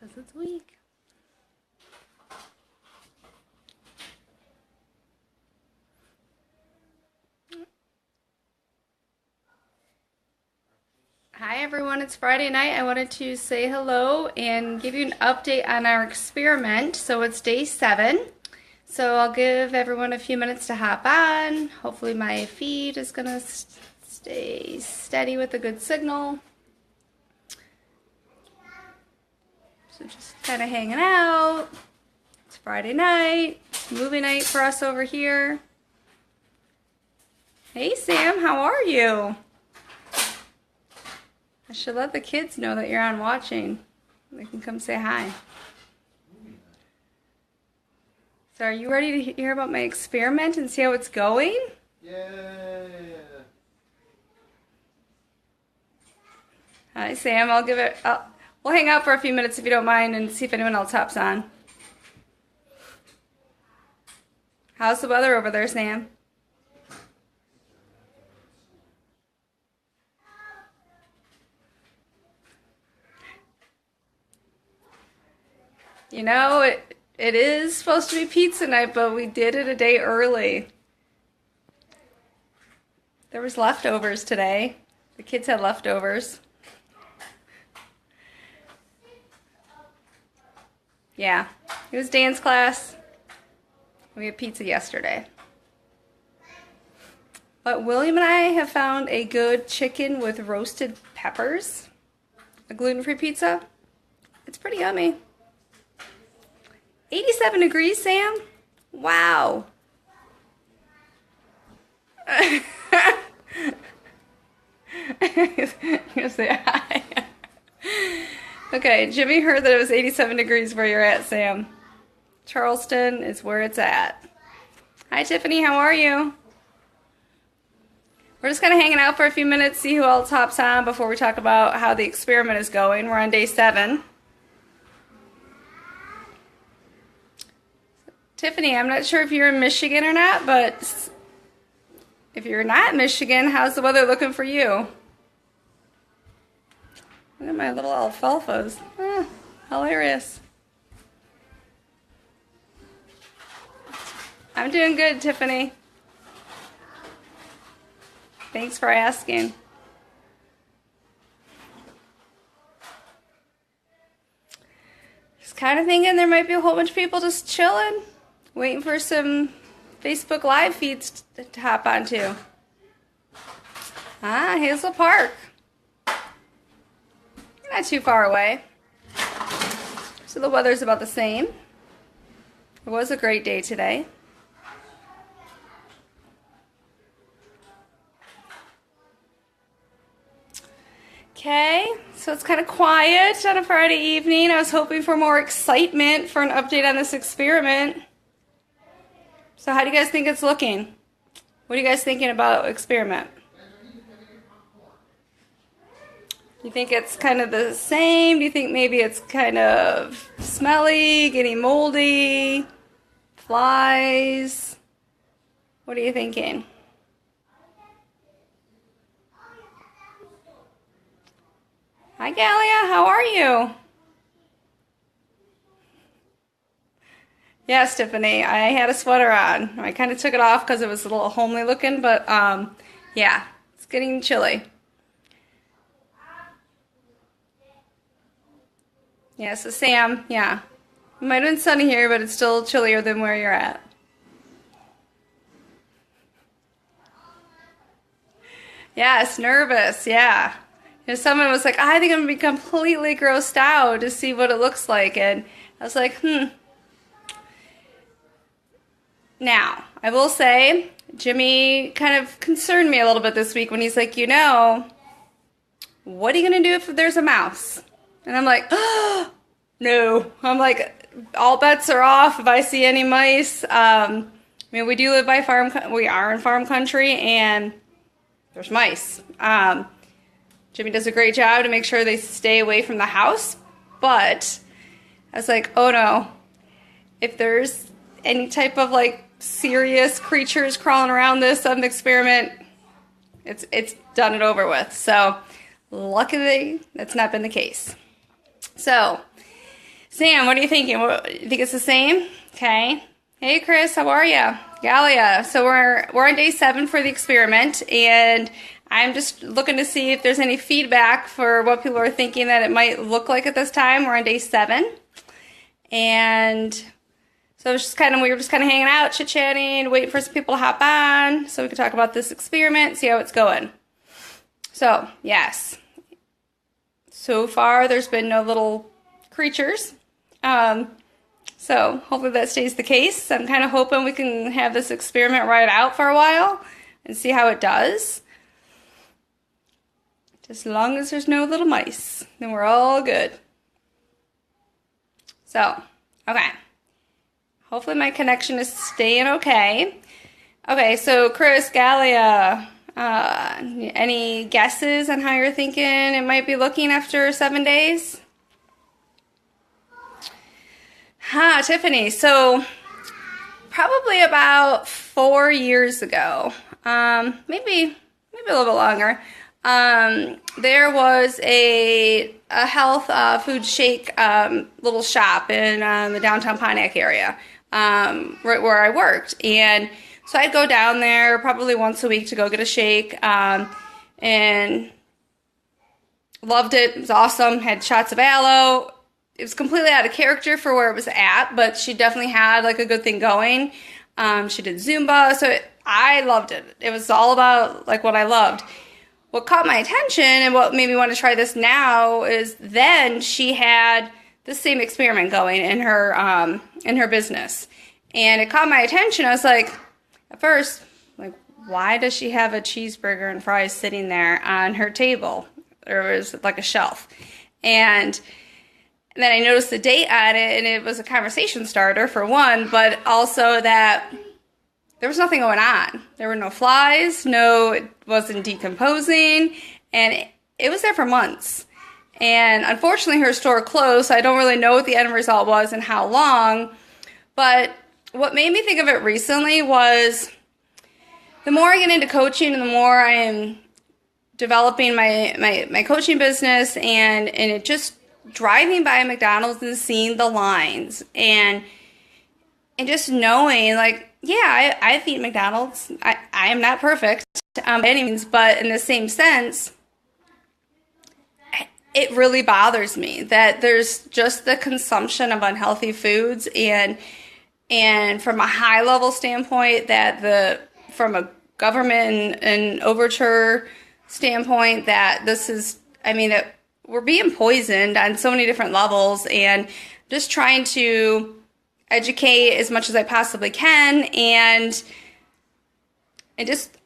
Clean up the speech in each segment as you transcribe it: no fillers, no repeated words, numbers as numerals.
Says it's weak. Hi everyone, it's Friday night. I wanted to say hello and give you an update on our experiment. So it's day 7. So I'll give everyone a few minutes to hop on. Hopefully my feed is gonna stay steady with a good signal. So just kind of hanging out. It's Friday night, movie night for us over here. Hey Sam, how are you? I should let the kids know that you're on watching. They can come say hi. So are you ready to hear about my experiment and see how it's going? Yeah. Hi Sam, we'll hang out for a few minutes if you don't mind and see if anyone else hops on. How's the weather over there, Sam? You know, it is supposed to be pizza night, but we did it a day early. There was leftovers today. The kids had leftovers. Yeah, it was dance class. We had pizza yesterday. But William and I have found a good chicken with roasted peppers. A gluten-free pizza. It's pretty yummy. 87 degrees, Sam? Wow. You'll say hi. Okay, Jimmy heard that it was 87 degrees where you're at, Sam. Charleston is where it's at. Hi, Tiffany. How are you? We're just kind of hanging out for a few minutes, see who else hops on before we talk about how the experiment is going. We're on day 7. Tiffany, I'm not sure if you're in Michigan or not, but if you're not in Michigan, how's the weather looking for you? Look at my little alfalfas. Hilarious. I'm doing good, Tiffany. Thanks for asking. Just kind of thinking there might be a whole bunch of people just chilling. Waiting for some Facebook Live feeds to hop onto. Hazel Park. Not too far away. So the weather's about the same. It was a great day today. Okay, so it's kind of quiet on a Friday evening. I was hoping for more excitement for an update on this experiment. So how do you guys think it's looking? What are you guys thinking about experiment? Do you think it's kind of the same? Do you think maybe it's kind of smelly, getting moldy, flies? What are you thinking? Hi Gallia, how are you? Yes, Tiffany, I had a sweater on. I kind of took it off because it was a little homely looking, but yeah, it's getting chilly. Yeah, so Sam, yeah, it might have been sunny here, but it's still chillier than where you're at. Yes, nervous, yeah. You know, someone was like, I think I'm going to be completely grossed out to see what it looks like, and I was like, Now, I will say, Jimmy kind of concerned me a little bit this week when he's like, you know, what are you going to do if there's a mouse? And I'm like, oh, no. I'm like, all bets are off if I see any mice. I mean, we do live by we are in farm country, and there's mice. Jimmy does a great job to make sure they stay away from the house, but I was like, oh no, if there's any type of like serious creatures crawling around this experiment, it's done it over with. So luckily that's not been the case. So Sam, what are you thinking? You think it's the same? Okay. Hey, Chris, how are you? Galia. So we're on day 7 for the experiment, and I'm just looking to see if there's any feedback for what people are thinking that it might look like at this time. We're on day 7, and so it's just we were just kind of hanging out, chit-chatting, waiting for some people to hop on so we could talk about this experiment, see how it's going. So, yes. So far, there's been no little creatures. So hopefully that stays the case. I'm kind of hoping we can have this experiment ride out for a while and see how it does. Just as long as there's no little mice, then we're all good. So, okay. Hopefully my connection is staying okay. Okay, so Chris, Galia, any guesses on how you're thinking it might be looking after 7 days? Tiffany, so probably about 4 years ago, maybe a little bit longer, there was a health food shake little shop in the downtown Pontiac area, right where I worked. And so I'd go down there probably once a week to go get a shake, and loved it. It was awesome. Had shots of aloe. It was completely out of character for where it was at, but she definitely had like a good thing going. She did Zumba, so I loved it. It was all about like what I loved. What caught my attention and what made me want to try this now is then she had the same experiment going in her business, and it caught my attention. I was like, at first, like, why does she have a cheeseburger and fries sitting there on her table? There was like a shelf, and then I noticed the date on it, and it was a conversation starter for one, but also that there was nothing going on. There were no flies, it wasn't decomposing, and it was there for months. And unfortunately, her store closed, so I don't really know what the end result was and how long. But what made me think of it recently was the more I get into coaching and the more I am developing my coaching business, and it just driving by McDonald's and seeing the lines and just knowing, like, yeah, I've eaten McDonald's. I am not perfect by any means, but in the same sense, it really bothers me that there's just the consumption of unhealthy foods, and from a high level standpoint, that from a government and overture standpoint, that this is, that we're being poisoned on so many different levels, and just trying to educate as much as I possibly can and just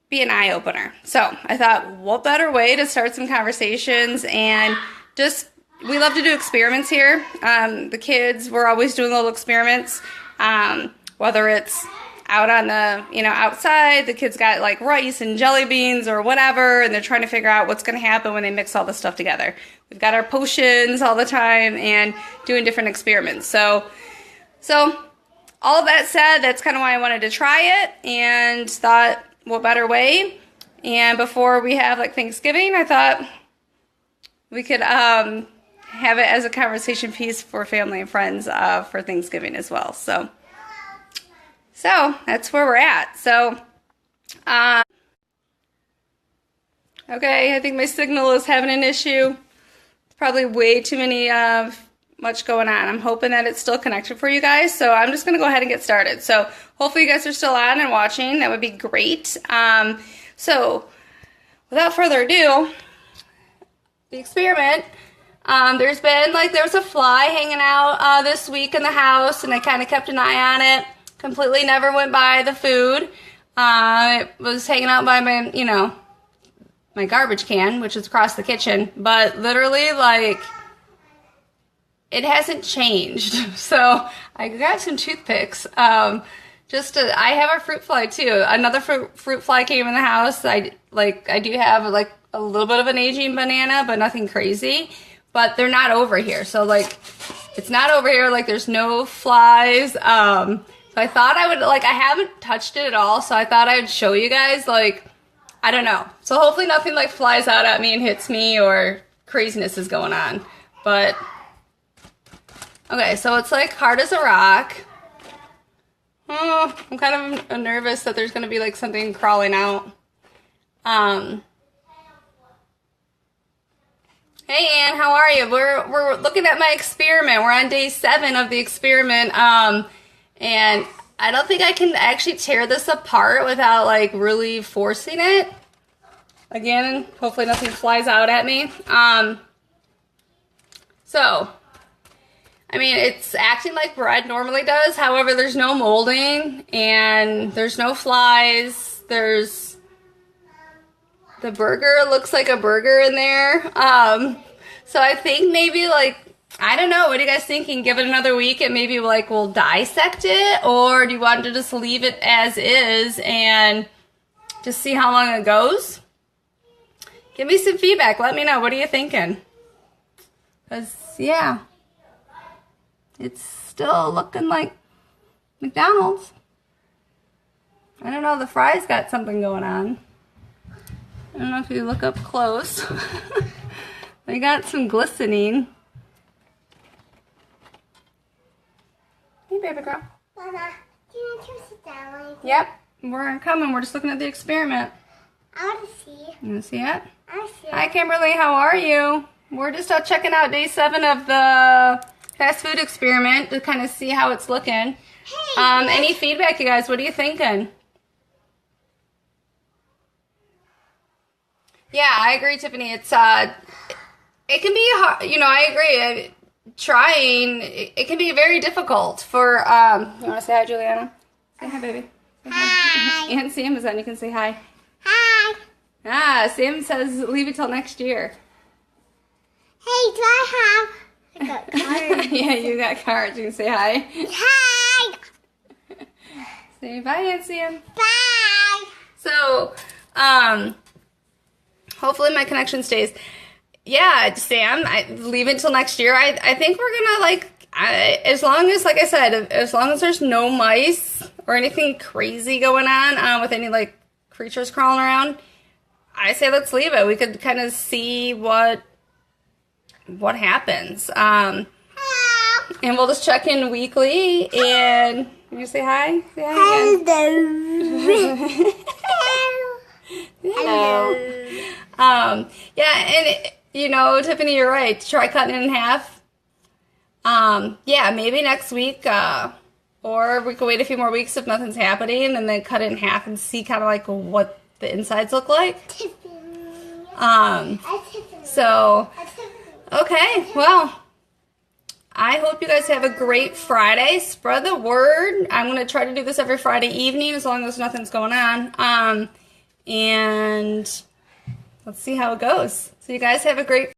be an eye-opener. So I thought, what better way to start some conversations, and we love to do experiments here. The kids, we're always doing little experiments, whether it's out on the, outside, the kids got like rice and jelly beans or whatever, and they're trying to figure out what's going to happen when they mix all this stuff together. We've got our potions all the time and doing different experiments. So all of that said, that's kind of why I wanted to try it, and thought, what better way? And before we have like Thanksgiving, I thought we could have it as a conversation piece for family and friends for Thanksgiving as well. So that's where we're at. So, okay, I think my signal is having an issue. It's probably way too much going on. I'm hoping that it's still connected for you guys. So I'm just going to go ahead and get started. So hopefully you guys are still on and watching. That would be great. So without further ado, the experiment, there was a fly hanging out this week in the house, and I kind of kept an eye on it. Completely never went by the food. It was hanging out by my garbage can, which is across the kitchen. But literally, like, it hasn't changed. So I grabbed some toothpicks. I have a fruit fly too. Another fruit fly came in the house. I do have like a little bit of an aging banana, but nothing crazy. But they're not over here. So like, it's not over here. Like, there's no flies. So I thought I would, I haven't touched it at all, so I thought I would show you guys, I don't know. So hopefully nothing, flies out at me and hits me or craziness is going on. But Okay, so it's like hard as a rock. Oh, I'm kind of nervous that there's gonna be like something crawling out. Hey Ann, how are you? We're looking at my experiment. We're on day 7 of the experiment. And I don't think I can actually tear this apart without like really forcing it. Again, hopefully nothing flies out at me. So, I mean, it's acting like bread normally does. However, there's no molding and there's no flies. The burger looks like a burger in there. So I think maybe like, I don't know. What are you guys thinking? Give it another week and maybe like we'll dissect it? Or do you want to just leave it as is and just see how long it goes? Give me some feedback. Let me know. What are you thinking? Because, yeah, it's still looking like McDonald's. I don't know. The fries got something going on. I don't know if you look up close. They got some glistening. Hey, baby girl. Mama, do you want to sit down? Yep, we're coming. We're just looking at the experiment. I want to see. You want to see it? I want to see it. Hi, Kimberly. How are you? We're just out checking out day 7 of the fast food experiment to kind of see how it's looking. Hey, Any feedback, you guys? What are you thinking? Yeah, I agree, Tiffany. It's it can be hard. You know, I agree. Trying it can be very difficult for. You want to say hi, Juliana? Say hi, baby. Say Hi. And Sam is on. You can say hi. Hi. Sam says leave it till next year. Hey, do I got cards? Yeah, you got cards. You can say hi. Hi. Say bye, Aunt Sam. Bye. So, hopefully my connection stays. Yeah, Sam, leave it until next year. I think we're gonna like, as long as, like I said, as long as there's no mice or anything crazy going on with any like creatures crawling around, I say let's leave it. We could kind of see what happens. And we'll just check in weekly. And you say hi. Say hi again. Hello. Yeah, and you know, Tiffany, you're right. Try cutting it in half. Yeah, maybe next week, or we could wait a few more weeks if nothing's happening, and then cut it in half and see kind of like what the insides look like. So, okay, well, I hope you guys have a great Friday. Spread the word. I'm going to try to do this every Friday evening as long as nothing's going on. And let's see how it goes. So you guys have a great